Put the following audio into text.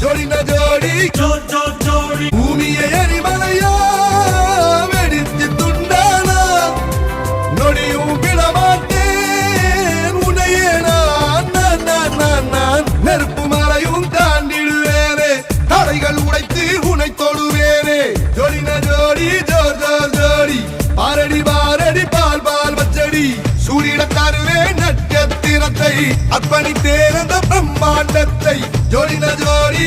ஜோடி ந ஜோடி ஜோடி பூமியை எரிமலையா வெடித்து துண்டானா நொடியும் விடமாட்டேன் உன்னையே நான் நெருப்பு மலையும் தாண்டிடுவேனே தடைகள் உடைத்து உனை தொடுவேனே ஜோடி ந ஜோடி ஜோர் ஜோர் ஜோடி பாரடி பாரடி பால் பால் பச்சடி சூரிட தருவே நட்சத்திரத்தை அர்ப்பணித்தேன் அந்த பிரம்மாண்டத்தை ஜோடி ந ஜோடி